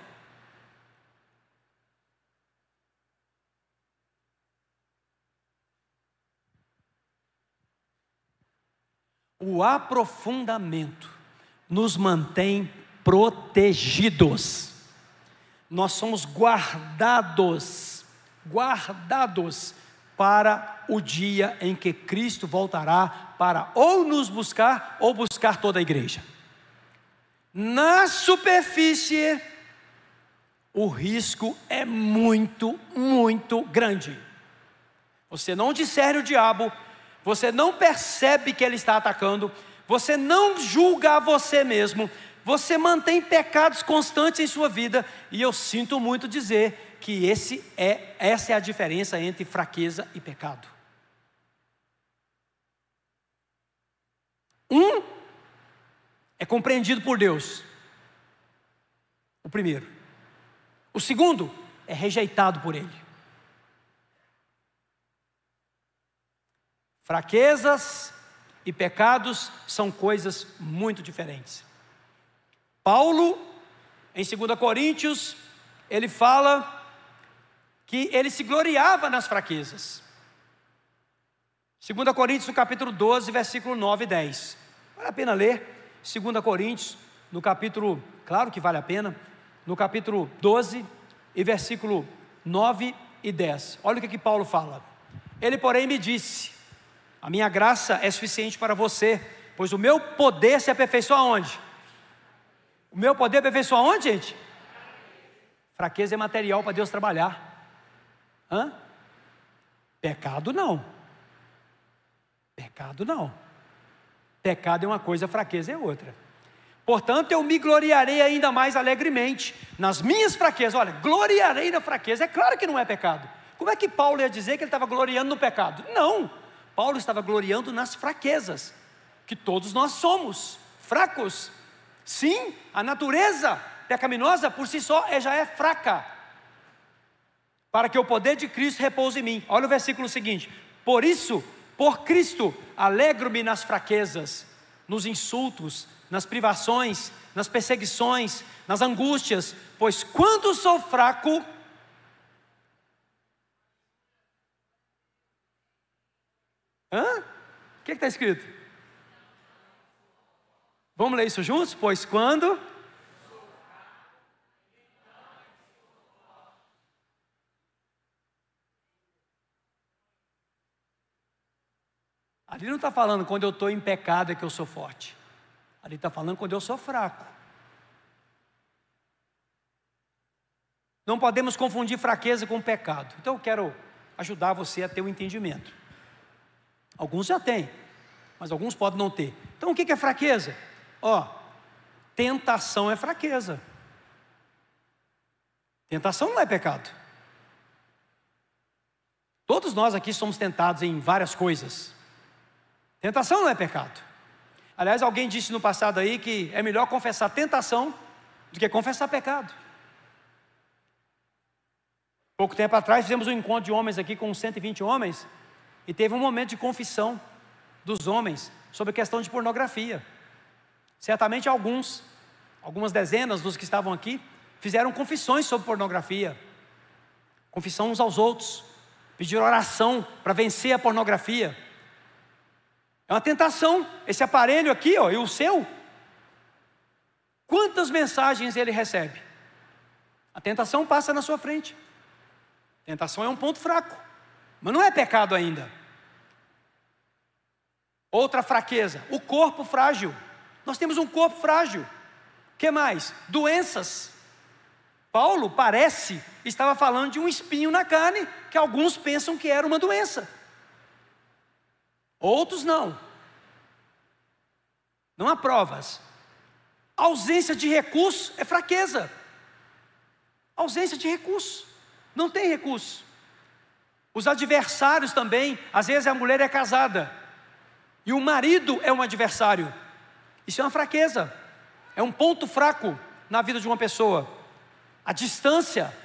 O aprofundamento nos mantém protegidos. Nós somos guardados para o dia em que Cristo voltará para ou nos buscar ou buscar toda a igreja. Na superfície, o risco é muito, muito grande. Você não discerne o diabo, você não percebe que ele está atacando, você não julga a você mesmo, você mantém pecados constantes em sua vida, e eu sinto muito dizer que essa é a diferença entre fraqueza e pecado. Um é compreendido por Deus, o primeiro. O segundo é rejeitado por Ele. Fraquezas e pecados são coisas muito diferentes. Paulo, em 2 Coríntios, ele fala que ele se gloriava nas fraquezas. 2 Coríntios, no capítulo 12, versículo 9 e 10. Vale a pena ler 2 Coríntios, no capítulo, claro que vale a pena, no capítulo 12 e versículo 9 e 10. Olha o que Paulo fala. Ele, porém, me disse: a minha graça é suficiente para você, pois o meu poder se aperfeiçoa aonde? O meu poder aperfeiçoa aonde, gente? Fraqueza é material para Deus trabalhar. Pecado não. Pecado não. Pecado é uma coisa, fraqueza é outra. Portanto, eu me gloriarei ainda mais alegremente nas minhas fraquezas. Olha, gloriarei na fraqueza. É claro que não é pecado. Como é que Paulo ia dizer que ele estava gloriando no pecado? Não. Paulo estava gloriando nas fraquezas, que todos nós somos fracos. Sim, a natureza pecaminosa por si só já é fraca, para que o poder de Cristo repouse em mim. Olha o versículo seguinte: por isso, por Cristo, alegro-me nas fraquezas, nos insultos, nas privações, nas perseguições, nas angústias, pois quando sou fraco, o que está escrito? Vamos ler isso juntos? Pois quando... Ali não está falando quando eu estou em pecado é que eu sou forte. Ali está falando quando eu sou fraco. Não podemos confundir fraqueza com pecado. Então eu quero ajudar você a ter um entendimento. Alguns já têm, mas alguns podem não ter. Então o que é fraqueza? Tentação é fraqueza. Tentação não é pecado. Todos nós aqui somos tentados em várias coisas. Tentação não é pecado. Aliás, alguém disse no passado aí que é melhor confessar tentação do que confessar pecado. Pouco tempo atrás fizemos um encontro de homens aqui com 120 homens, e teve um momento de confissão dos homens sobre a questão de pornografia. Certamente algumas dezenas dos que estavam aqui fizeram confissões sobre pornografia, confissão uns aos outros, pediram oração para vencer a pornografia. É uma tentação, esse aparelho aqui, e o seu. Quantas mensagens ele recebe? A tentação passa na sua frente. Tentação é um ponto fraco, mas não é pecado ainda. Outra fraqueza, o corpo frágil. Nós temos um corpo frágil. O que mais? Doenças. Paulo estava falando de um espinho na carne, que alguns pensam que era uma doença, outros não. Não há provas. Ausência de recurso é fraqueza. Ausência de recurso, não tem recurso. Os adversários também, às vezes a mulher é casada e o marido é um adversário. Isso é uma fraqueza, é um ponto fraco na vida de uma pessoa. A distância.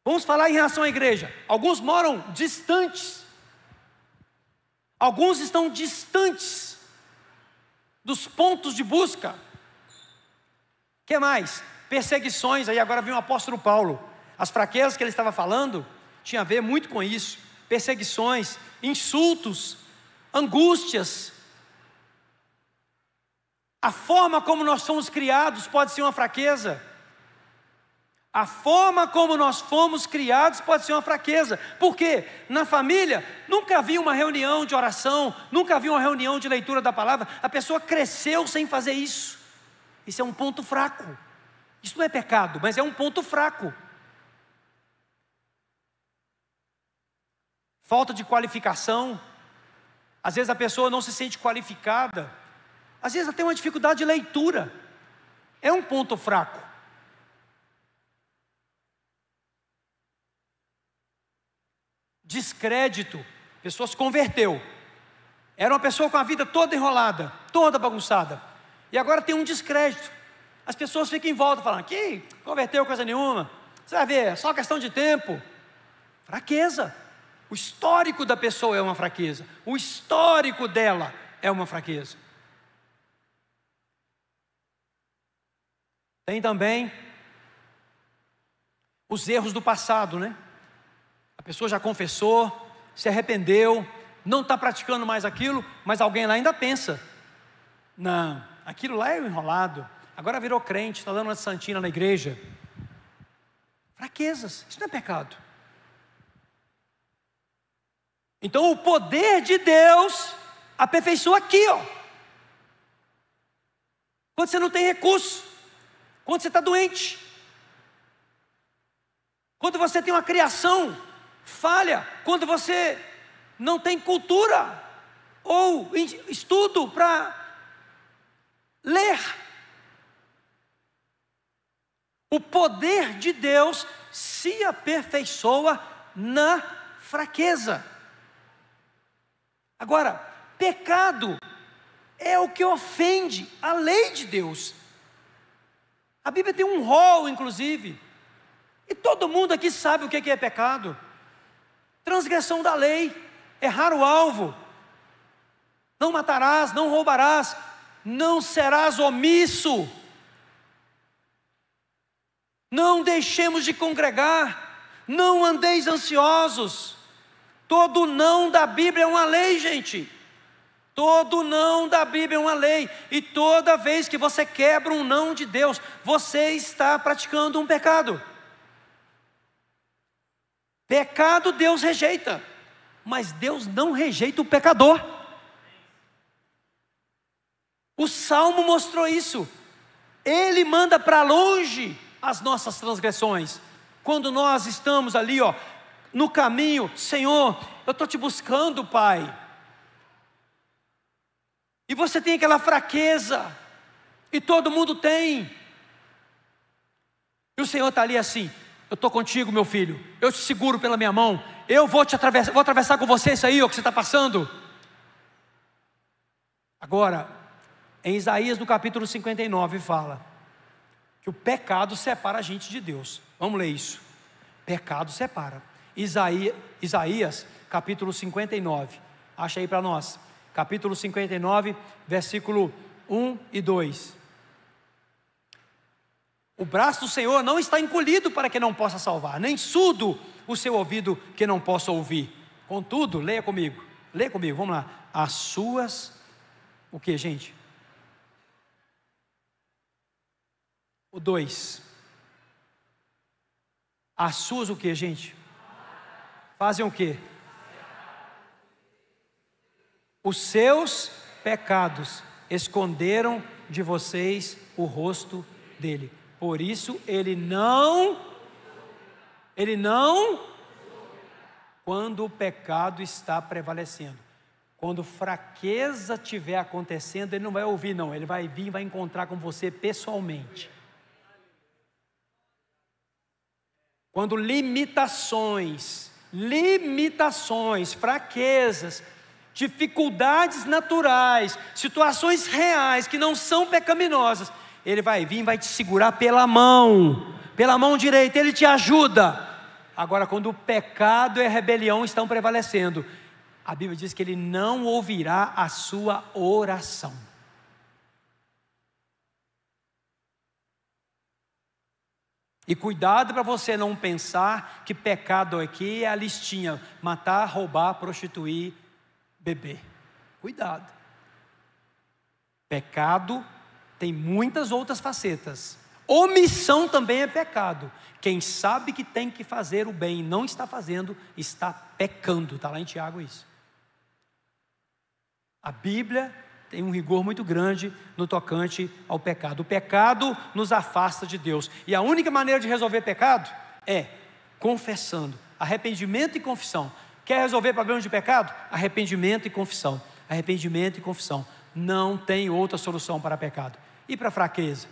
Vamos falar em relação à igreja. Alguns moram distantes, alguns estão distantes dos pontos de busca. O que mais? Perseguições. Aí agora vem o apóstolo Paulo. As fraquezas que ele estava falando tinha a ver muito com isso. Perseguições, insultos, angústias. A forma como nós fomos criados pode ser uma fraqueza. A forma como nós fomos criados pode ser uma fraqueza. Por quê? Na família nunca havia uma reunião de oração, nunca havia uma reunião de leitura da palavra. A pessoa cresceu sem fazer isso. Isso é um ponto fraco. Isso não é pecado, mas é um ponto fraco. Falta de qualificação. Às vezes a pessoa não se sente qualificada. Às vezes ela tem uma dificuldade de leitura. É um ponto fraco. Descrédito. A pessoa se converteu. Era uma pessoa com a vida toda enrolada, toda bagunçada. E agora tem um descrédito. As pessoas ficam em volta falando: que converteu coisa nenhuma. Você vai ver, é só questão de tempo. Fraqueza. O histórico da pessoa é uma fraqueza. O histórico dela é uma fraqueza. Tem também os erros do passado, né? A pessoa já confessou, se arrependeu, não está praticando mais aquilo, mas alguém lá ainda pensa: não, aquilo lá é o enrolado, agora virou crente, está dando uma santina na igreja. Fraquezas, isso não é pecado. Então o poder de Deus aperfeiçoa aqui, ó. Quando você não tem recurso, quando você está doente, quando você tem uma criação falha, quando você não tem cultura ou estudo para ler. O poder de Deus se aperfeiçoa na fraqueza. Agora, pecado é o que ofende a lei de Deus. A Bíblia tem um rol, inclusive, e todo mundo aqui sabe o que é pecado. Transgressão da lei, errar o alvo, não matarás, não roubarás, não serás omisso, não deixemos de congregar, não andeis ansiosos. Todo não da Bíblia é uma lei, gente. Todo não da Bíblia é uma lei. E toda vez que você quebra um não de Deus, você está praticando um pecado. Pecado Deus rejeita, mas Deus não rejeita o pecador. O Salmo mostrou isso. Ele manda para longe as nossas transgressões. Quando nós estamos ali, ó, no caminho: Senhor, eu estou te buscando, Pai. E você tem aquela fraqueza, e todo mundo tem. E o Senhor está ali assim: eu estou contigo, meu filho, eu te seguro pela minha mão, eu vou atravessar com você isso aí, ó, que você está passando. Agora, em Isaías no capítulo 59 fala que o pecado separa a gente de Deus. Vamos ler isso. Pecado separa. Isaías capítulo 59, acha aí para nós. Capítulo 59, versículo 1 e 2. O braço do Senhor não está encolhido para que não possa salvar, nem surdo o seu ouvido que não possa ouvir. Contudo, leia comigo, vamos lá. As suas, o que, gente? O 2. As suas o que, gente? Fazem o que? Os seus pecados esconderam de vocês o rosto dele. Por isso ele não, quando o pecado está prevalecendo. Quando fraqueza estiver acontecendo, ele não vai ouvir não, ele vai vir e vai encontrar com você pessoalmente. Quando limitações, fraquezas, dificuldades naturais, situações reais que não são pecaminosas, ele vai vir e vai te segurar pela mão direita, ele te ajuda. Agora, quando o pecado e a rebelião estão prevalecendo, a Bíblia diz que ele não ouvirá a sua oração. E cuidado para você não pensar que pecado aqui é a listinha: matar, roubar, prostituir, beber. Cuidado. Pecado tem muitas outras facetas. Omissão também é pecado. Quem sabe que tem que fazer o bem e não está fazendo, está pecando. Está lá em Tiago isso. A Bíblia tem um rigor muito grande no tocante ao pecado. O pecado nos afasta de Deus. E a única maneira de resolver pecado é confessando. Arrependimento e confissão. Quer resolver problemas de pecado? Arrependimento e confissão. Arrependimento e confissão. Não tem outra solução para pecado. E para fraqueza?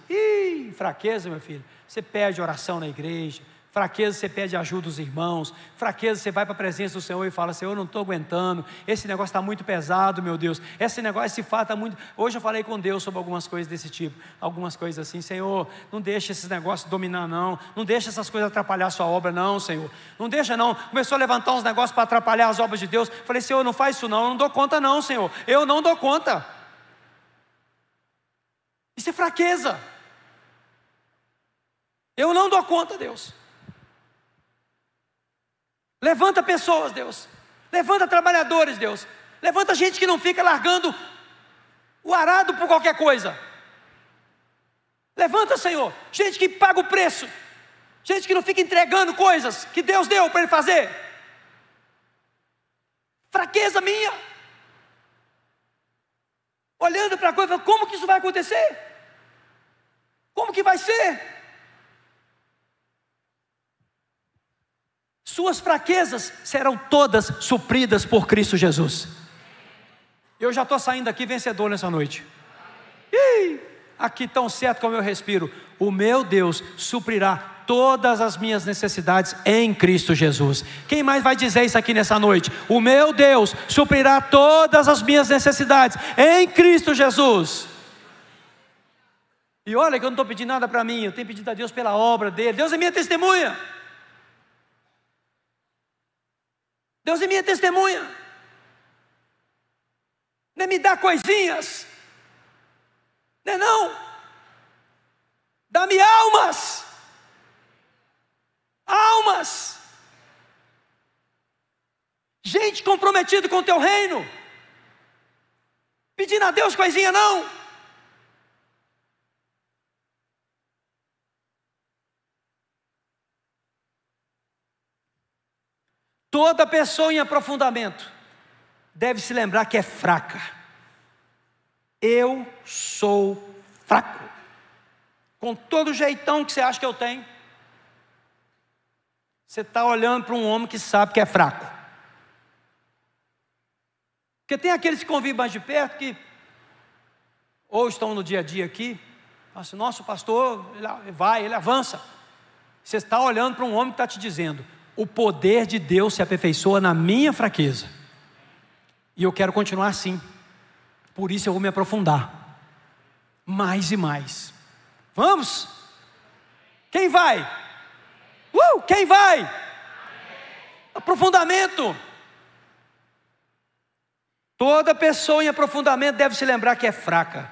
Fraqueza, meu filho, você pede oração na igreja. Fraqueza, você pede ajuda dos irmãos. Fraqueza, você vai para a presença do Senhor e fala: Senhor, eu não estou aguentando, esse negócio está muito pesado, meu Deus, esse fato está muito... Hoje eu falei com Deus sobre algumas coisas desse tipo, algumas coisas assim: Senhor, não deixa esses negócios dominar não deixa essas coisas atrapalhar a sua obra não, Senhor, não deixa não. Começou a levantar uns negócios para atrapalhar as obras de Deus. Falei: Senhor, não faz isso não, eu não dou conta não, Senhor, eu não dou conta. Isso é fraqueza. Eu não dou conta, Deus. Levanta pessoas, Deus. Levanta trabalhadores, Deus. Levanta gente que não fica largando o arado por qualquer coisa. Levanta, Senhor, gente que paga o preço. Gente que não fica entregando coisas que Deus deu para ele fazer. Fraqueza minha. Olhando para a coisa, como que isso vai acontecer? Como que vai ser? Suas fraquezas serão todas supridas por Cristo Jesus. Eu já estou saindo aqui vencedor nessa noite. Aqui tão certo como eu respiro, o meu Deus suprirá todas as minhas necessidades em Cristo Jesus. Quem mais vai dizer isso aqui nessa noite? O meu Deus suprirá todas as minhas necessidades em Cristo Jesus. E olha que eu não estou pedindo nada para mim, eu tenho pedido a Deus pela obra dele. Deus é minha testemunha. Deus é minha testemunha. Não é me dar coisinhas, não é não. Dá-me almas. Gente comprometida com o teu reino. Pedindo a Deus coisinha não. Toda pessoa em aprofundamento deve se lembrar que é fraca. Eu sou fraco. Com todo o jeitão que você acha que eu tenho, você está olhando para um homem que sabe que é fraco. Porque tem aqueles que convivem mais de perto, que ou estão no dia a dia aqui, assim, nosso pastor, ele avança. Você está olhando para um homem que está te dizendo: o poder de Deus se aperfeiçoa na minha fraqueza. E eu quero continuar assim. Por isso eu vou me aprofundar mais e mais. Vamos? Quem vai? Quem vai? Aprofundamento. Toda pessoa em aprofundamento deve se lembrar que é fraca.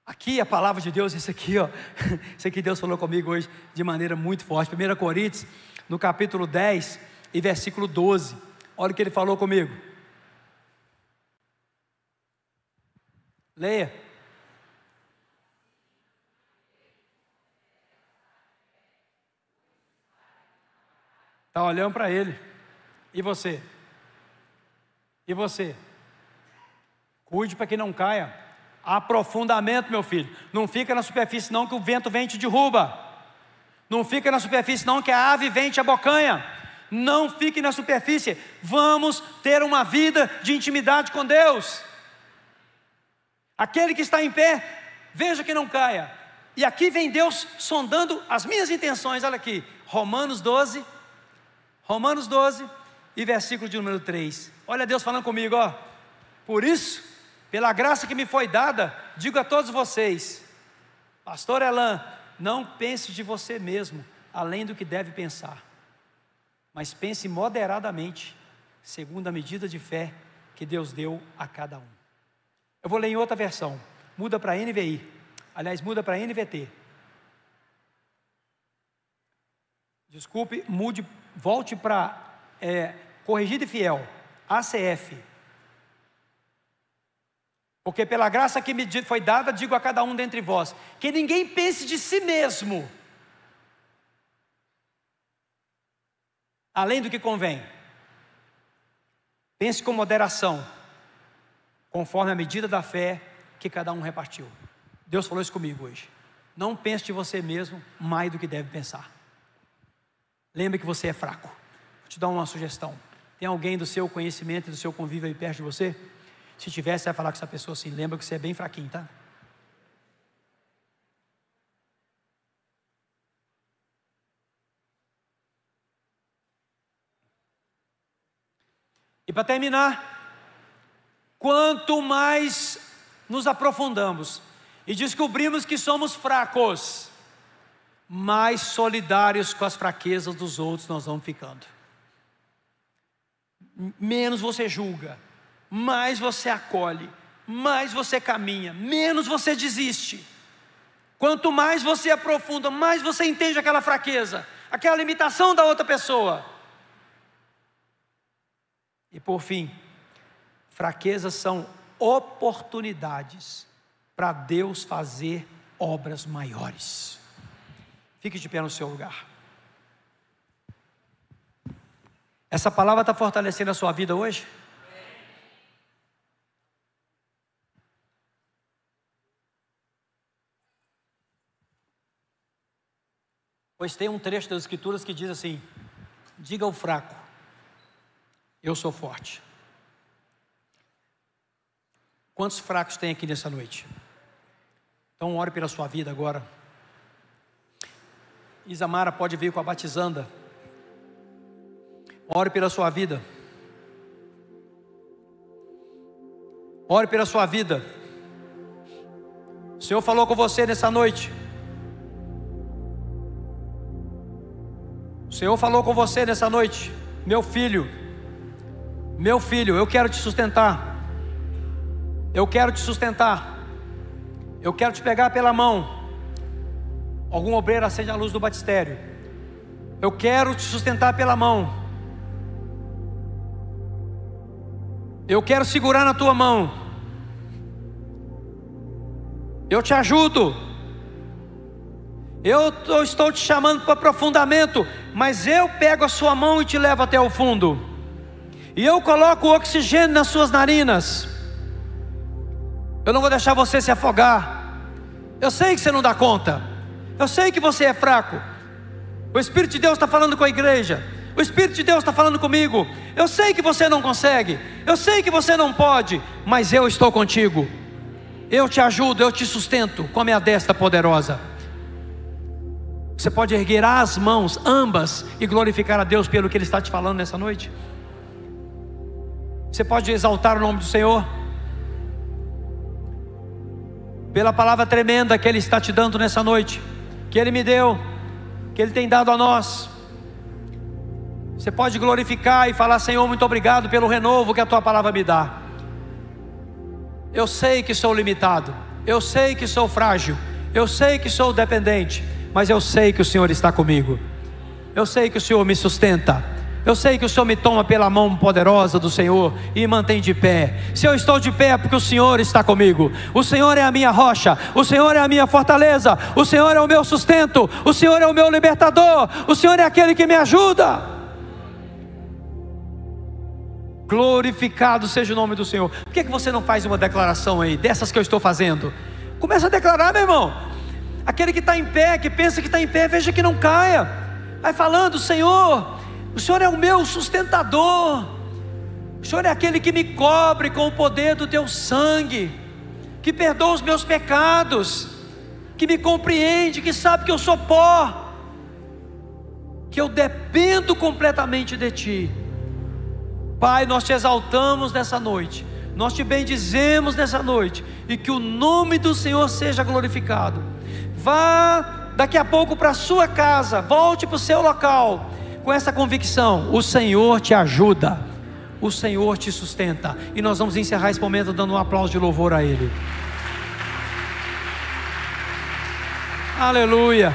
Aqui a palavra de Deus, isso aqui Deus falou comigo hoje de maneira muito forte. 1 Coríntios, no capítulo 10 e versículo 12. Olha o que ele falou comigo. Leia. Está olhando para ele. E você? E você? Cuide para que não caia. Aprofundamento, meu filho. Não fica na superfície não, que o vento vem e te derruba. Não fica na superfície não, que a ave vem e te abocanha. Não fique na superfície. Vamos ter uma vida de intimidade com Deus. Aquele que está em pé, veja que não caia. E aqui vem Deus sondando as minhas intenções. Olha aqui, Romanos 12 e versículo de número 3. Olha Deus falando comigo, ó. Por isso, pela graça que me foi dada, digo a todos vocês, pastor Elan, não pense de você mesmo além do que deve pensar, mas pense moderadamente, segundo a medida de fé que Deus deu a cada um. Eu vou ler em outra versão, muda para NVI, aliás, muda para NVT. Desculpe, mude, volte para Corrigido e Fiel, ACF. Porque pela graça que me foi dada, digo a cada um dentre vós, que ninguém pense de si mesmo além do que convém. Pense com moderação, conforme a medida da fé que cada um repartiu. Deus falou isso comigo hoje. Não pense de você mesmo mais do que deve pensar. Lembre que você é fraco. Vou te dar uma sugestão. Tem alguém do seu conhecimento e do seu convívio aí perto de você? Se tiver, você vai falar com essa pessoa assim, lembra que você é bem fraquinho, tá? E para terminar, quanto mais nos aprofundamos e descobrimos que somos fracos, mais solidários com as fraquezas dos outros nós vamos ficando. Menos você julga, mais você acolhe, mais você caminha, menos você desiste. Quanto mais você aprofunda, mais você entende aquela fraqueza, aquela limitação da outra pessoa. E por fim, fraquezas são oportunidades para Deus fazer obras maiores. Fique de pé no seu lugar. Essa palavra está fortalecendo a sua vida hoje? Pois tem um trecho das Escrituras que diz assim: diga ao fraco, eu sou forte. Quantos fracos tem aqui nessa noite? Então ore pela sua vida agora. Isamara pode vir com a batizanda. Ore pela sua vida. Ore pela sua vida. O Senhor falou com você nessa noite. O Senhor falou com você nessa noite: meu filho, eu quero te sustentar. Eu quero te sustentar. Eu quero te pegar pela mão. Algum obreiro acende a luz do batistério. Eu quero te sustentar pela mão. Eu quero segurar na tua mão. Eu te ajudo. Eu estou te chamando para aprofundamento, mas eu pego a sua mão e te levo até o fundo. E eu coloco o oxigênio nas suas narinas. Eu não vou deixar você se afogar. Eu sei que você não dá conta. Eu sei que você é fraco. O Espírito de Deus está falando com a igreja. O Espírito de Deus está falando comigo. Eu sei que você não consegue. Eu sei que você não pode. Mas eu estou contigo. Eu te ajudo, eu te sustento com a minha destra poderosa. Você pode erguer as mãos, ambas, e glorificar a Deus pelo que Ele está te falando nessa noite. Você pode exaltar o nome do Senhor pela palavra tremenda que Ele está te dando nessa noite, que Ele me deu, que Ele tem dado a nós. Você pode glorificar e falar: Senhor, muito obrigado pelo renovo que a Tua palavra me dá. Eu sei que sou limitado, eu sei que sou frágil, eu sei que sou dependente, mas eu sei que o Senhor está comigo. Eu sei que o Senhor me sustenta. Eu sei que o Senhor me toma pela mão poderosa do Senhor e me mantém de pé. Se eu estou de pé é porque o Senhor está comigo. O Senhor é a minha rocha, o Senhor é a minha fortaleza, o Senhor é o meu sustento, o Senhor é o meu libertador, o Senhor é aquele que me ajuda. Glorificado seja o nome do Senhor. Por que você não faz uma declaração aí, dessas que eu estou fazendo? Começa a declarar, meu irmão. Aquele que está em pé, que pensa que está em pé, veja que não caia. Vai falando: Senhor, o Senhor é o meu sustentador, o Senhor é aquele que me cobre com o poder do teu sangue, que perdoa os meus pecados, que me compreende, que sabe que eu sou pó, que eu dependo completamente de Ti. Pai, nós Te exaltamos nessa noite, nós Te bendizemos nessa noite, e que o nome do Senhor seja glorificado. Vá daqui a pouco para a sua casa, volte para o seu local, com essa convicção: o Senhor te ajuda, o Senhor te sustenta. E nós vamos encerrar esse momento dando um aplauso de louvor a Ele. Aleluia.